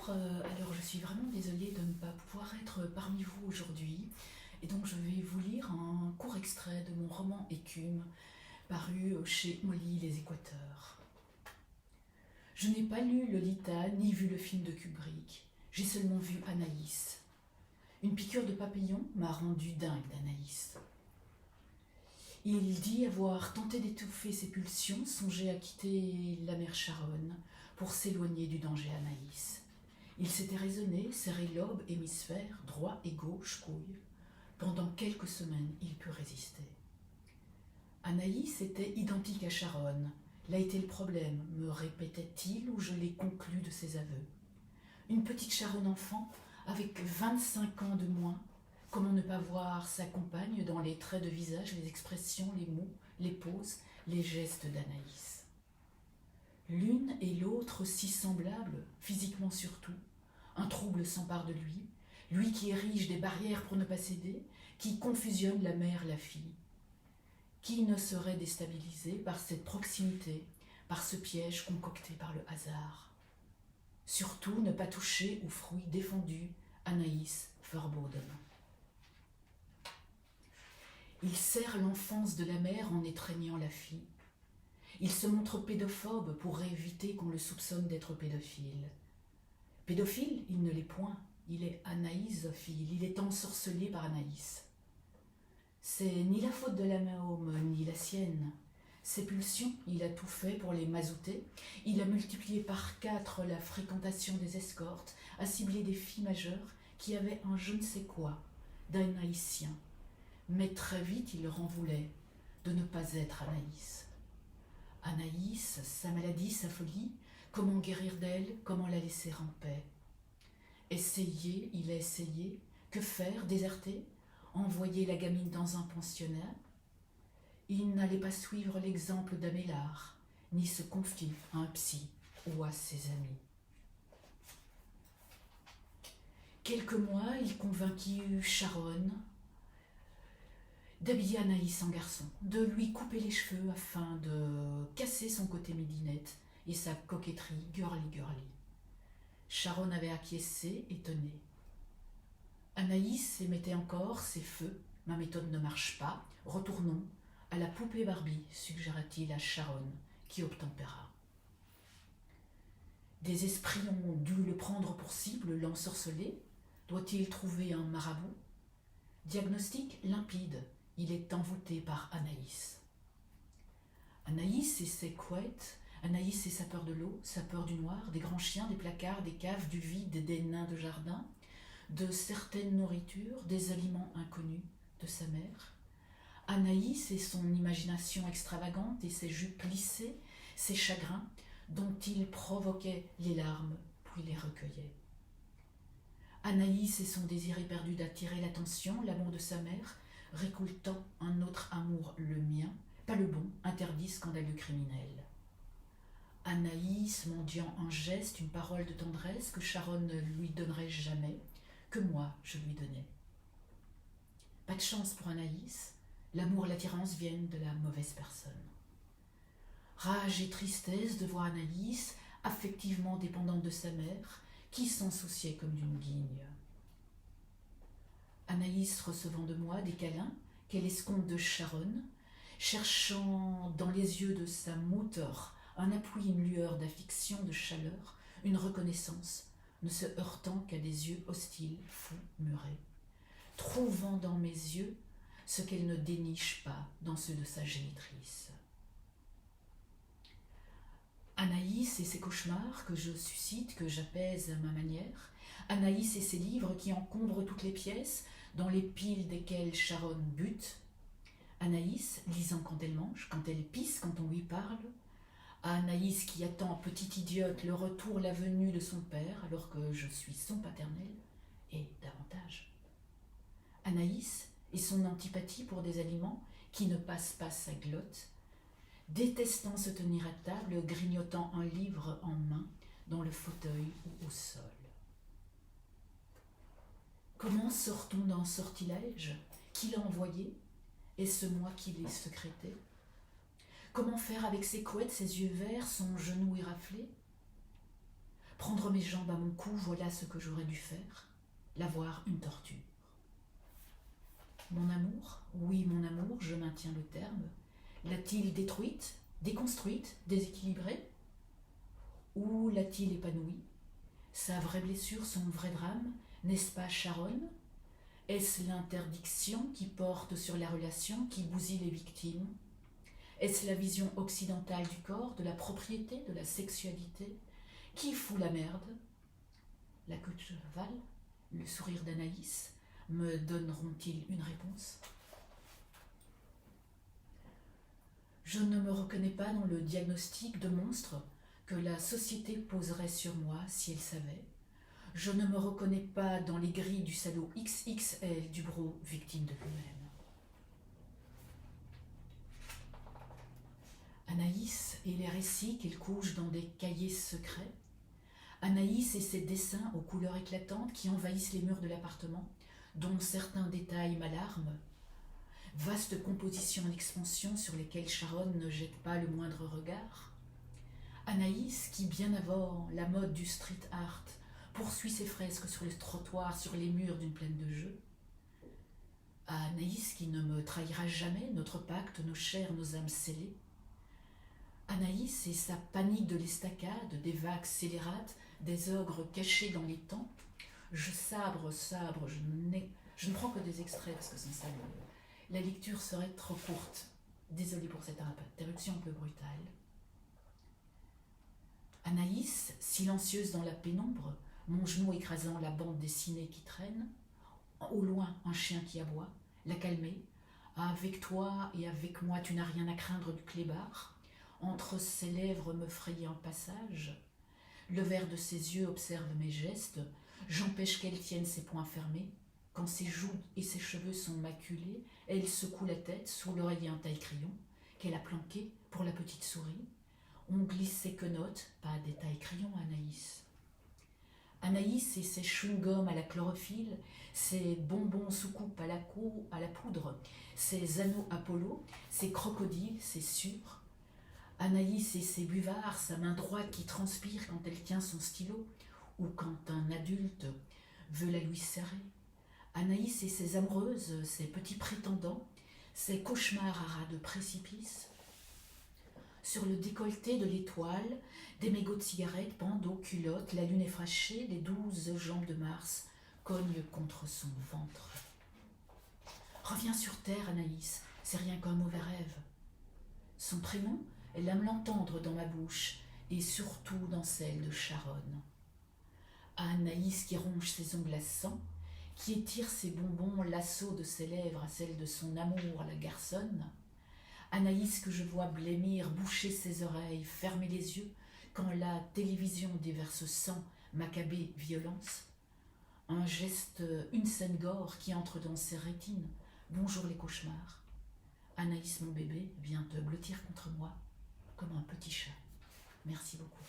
Alors je suis vraiment désolée de ne pas pouvoir être parmi vous aujourd'hui. Et donc je vais vous lire un court extrait de mon roman Écume, paru chez Molly Les Équateurs. Je n'ai pas lu Lolita ni vu le film de Kubrick. J'ai seulement vu Anaïs. Une piqûre de papillon m'a rendu dingue d'Anaïs. Il dit avoir tenté d'étouffer ses pulsions, songé à quitter la mer Charonne pour s'éloigner du danger Anaïs. Il s'était raisonné, serré lobe, hémisphère, droit et gauche, couille. Pendant quelques semaines, il put résister. Anaïs était identique à Charonne. Là était le problème, me répétait-il, ou je l'ai conclu de ses aveux. Une petite Charonne enfant, avec 25 ans de moins. Comment ne pas voir sa compagne dans les traits de visage, les expressions, les mots, les poses, les gestes d'Anaïs. L'une et l'autre si semblables, physiquement surtout. Un trouble s'empare de lui, lui qui érige des barrières pour ne pas céder, qui confusionne la mère, la fille. Qui ne serait déstabilisé par cette proximité, par ce piège concocté par le hasard? Surtout ne pas toucher au fruit défendu, Anaïs Verboden. Il serre l'enfance de la mère en étreignant la fille. Il se montre pédophobe pour éviter qu'on le soupçonne d'être pédophile. Pédophile, il ne l'est point. Il est anaïsophile, il est ensorcelé par Anaïs. C'est ni la faute de la Mahome, ni la sienne. Ses pulsions, il a tout fait pour les mazouter. Il a multiplié par 4 la fréquentation des escortes, a ciblé des filles majeures qui avaient un je ne sais quoi d'anaïsien. Mais très vite, il leur en voulait de ne pas être Anaïs. Anaïs, sa maladie, sa folie, comment guérir d'elle, comment la laisser en paix? Essayer, il a essayé. Que faire? Déserter? Envoyer la gamine dans un pensionnat? Il n'allait pas suivre l'exemple d'Amélard, ni se confier à un psy ou à ses amis. Quelques mois, il convainquit Charonne d'habiller Anaïs en garçon, de lui couper les cheveux afin de casser son côté midinette et sa coquetterie girly-girly. Charonne avait acquiescé, étonnée. Anaïs émettait encore ses feux. Ma méthode ne marche pas. Retournons à la poupée Barbie, suggéra-t-il à Charonne, qui obtempéra. Des esprits ont dû le prendre pour cible, l'ensorceler. Doit-il trouver un marabout? Diagnostic limpide. Il est envoûté par Anaïs. Anaïs et ses couettes, Anaïs et sa peur de l'eau, sa peur du noir, des grands chiens, des placards, des caves, du vide, des nains de jardin, de certaines nourritures, des aliments inconnus de sa mère. Anaïs et son imagination extravagante et ses jupes plissées, ses chagrins, dont il provoquait les larmes, puis les recueillait. Anaïs et son désir éperdu d'attirer l'attention, l'amour de sa mère, récoltant un autre amour, le mien, pas le bon, interdit, scandaleux, criminel. Anaïs mendiant un geste, une parole de tendresse que Charonne ne lui donnerait jamais, que moi je lui donnais. Pas de chance pour Anaïs, l'amour et l'attirance viennent de la mauvaise personne. Rage et tristesse de voir Anaïs, affectivement dépendante de sa mère, qui s'en souciait comme d'une guigne. Anaïs recevant de moi des câlins qu'elle escompte de Charonne, cherchant dans les yeux de sa Mutter un appui, une lueur d'affection, de chaleur, une reconnaissance, ne se heurtant qu'à des yeux hostiles, fous, murés, trouvant dans mes yeux ce qu'elle ne déniche pas dans ceux de sa génitrice. Anaïs et ses cauchemars que je suscite, que j'apaise à ma manière, Anaïs et ses livres qui encombrent toutes les pièces, dans les piles desquelles Charonne bute, Anaïs lisant quand elle mange, quand elle pisse, quand on lui parle, Anaïs qui attend, petite idiote, le retour, la venue de son père, alors que je suis son paternel, et davantage. Anaïs et son antipathie pour des aliments qui ne passent pas sa glotte, détestant se tenir à table, grignotant un livre en main, dans le fauteuil ou au sol. Comment sort-on d'un sortilège? Qui l'a envoyé? Est-ce moi qui l'ai sécrété? Comment faire avec ses couettes, ses yeux verts, son genou éraflé? Prendre mes jambes à mon cou, voilà ce que j'aurais dû faire. L'avoir une torture. Mon amour, oui mon amour, je maintiens le terme, l'a-t-il détruite, déconstruite, déséquilibrée? Ou l'a-t-il épanouie? Sa vraie blessure, son vrai drame, n'est-ce pas Sharon? Est-ce l'interdiction qui porte sur la relation, qui bousille les victimes? Est-ce la vision occidentale du corps, de la propriété, de la sexualité? Qui fout la merde? La queue de cheval, le sourire d'Anaïs, me donneront-ils une réponse? Je ne me reconnais pas dans le diagnostic de monstre que la société poserait sur moi si elle savait. Je ne me reconnais pas dans les grilles du salaud XXL du bro victime de lui-même. Anaïs et les récits qu'il couche dans des cahiers secrets. Anaïs et ses dessins aux couleurs éclatantes qui envahissent les murs de l'appartement, dont certains détails m'alarment. Vaste composition en expansion sur lesquelles Sharon ne jette pas le moindre regard. Anaïs qui, bien avant la mode du street art, poursuit ses fresques sur les trottoirs, sur les murs d'une plaine de jeu. Anaïs qui ne me trahira jamais, notre pacte, nos chairs, nos âmes scellées. Anaïs et sa panique de l'estacade, des vagues scélérates, des ogres cachés dans les temps. Je sabre, je ne prends que des extraits parce que sans ça, la lecture serait trop courte. Désolée pour cette interruption un peu brutale. Anaïs, silencieuse dans la pénombre, mon genou écrasant la bande dessinée qui traîne. Au loin, un chien qui aboie, la calmer. Avec toi et avec moi, tu n'as rien à craindre du clébard. Entre ses lèvres me frayer un passage. Le verre de ses yeux observe mes gestes. J'empêche qu'elle tienne ses poings fermés. Quand ses joues et ses cheveux sont maculés, elle secoue la tête sous l'oreiller un taille-crayon qu'elle a planqué pour la petite souris. On glisse ses quenottes, pas des taille-crayons, Anaïs. Anaïs et ses chewing-gums à la chlorophylle, ses bonbons soucoupes à la poudre, ses anneaux Apollo, ses crocodiles, ses sûrs. Anaïs et ses buvards, sa main droite qui transpire quand elle tient son stylo ou quand un adulte veut la lui serrer. Anaïs et ses amoureuses, ses petits prétendants, ses cauchemars à ras de précipice. Sur le décolleté de l'étoile, des mégots de cigarettes pendent aux culottes, la lune effrachée, les 12 jambes de Mars cognent contre son ventre. Reviens sur terre, Anaïs, c'est rien qu'un mauvais rêve. Son prénom, elle aime l'entendre dans ma bouche et surtout dans celle de Sharon. Anaïs qui ronge ses ongles à sang, qui étire ses bonbons, l'assaut de ses lèvres à celle de son amour, la garçonne. Anaïs que je vois blêmir, boucher ses oreilles, fermer les yeux, quand la télévision déverse sang, macabée, violence. Un geste, une scène gore qui entre dans ses rétines. Bonjour les cauchemars. Anaïs, mon bébé, vient te blottir contre moi, comme un petit chat. Merci beaucoup.